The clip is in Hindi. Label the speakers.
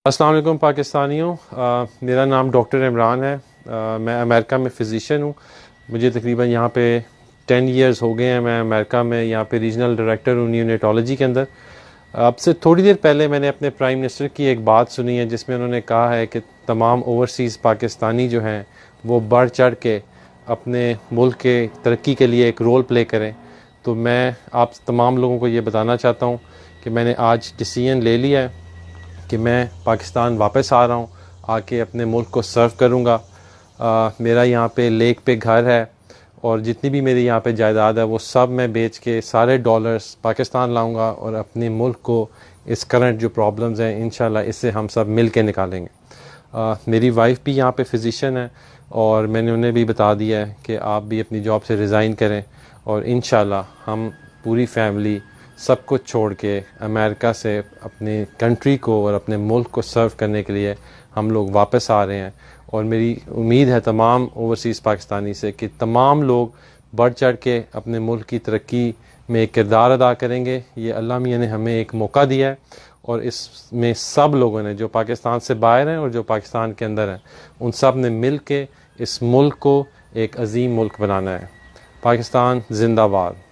Speaker 1: अस्सलाम वालेकुम पाकिस्तानियों। मेरा नाम डॉक्टर इमरान है। मैं अमेरिका में फ़िज़िशियन हूँ। मुझे तकरीबन यहाँ पे 10 इयर्स हो गए हैं। मैं अमेरिका में यहाँ पे रीजनल डायरेक्टर हूँ न्यूनेटोलॉजी के अंदर। अब से थोड़ी देर पहले मैंने अपने प्राइम मिनिस्टर की एक बात सुनी है जिसमें उन्होंने कहा है कि तमाम ओवरसीज़ पाकिस्तानी जो हैं वो बढ़ चढ़ के अपने मुल्क के तरक्की के लिए एक रोल प्ले करें। तो मैं आप तमाम लोगों को ये बताना चाहता हूँ कि मैंने आज डिसीजन ले लिया है कि मैं पाकिस्तान वापस आ रहा हूँ, आके अपने मुल्क को सर्व करूँगा। मेरा यहाँ पे लेक पे घर है और जितनी भी मेरी यहाँ पे जायदाद है वो सब मैं बेच के सारे डॉलर्स पाकिस्तान लाऊंगा और अपने मुल्क को इस करंट जो प्रॉब्लम्स हैं इंशाल्लाह इससे हम सब मिल के निकालेंगे। मेरी वाइफ भी यहाँ पे फ़िज़िशियन है और मैंने उन्हें भी बता दिया है कि आप भी अपनी जॉब से रिज़ाइन करें और इंशाल्लाह हम पूरी फैमिली सब कुछ छोड़ के अमेरिका से अपने कंट्री को और अपने मुल्क को सर्व करने के लिए हम लोग वापस आ रहे हैं। और मेरी उम्मीद है तमाम ओवरसीज़ पाकिस्तानी से कि तमाम लोग बढ़ चढ़ के अपने मुल्क की तरक्की में एक किरदार अदा करेंगे। ये अल्लाह मियाँ ने हमें एक मौका दिया है और इसमें सब लोगों ने जो पाकिस्तान से बाहर हैं और जो पाकिस्तान के अंदर हैं उन सब ने मिल के इस मुल्क को एक अजीम मुल्क बनाना है। पाकिस्तान जिंदाबाद।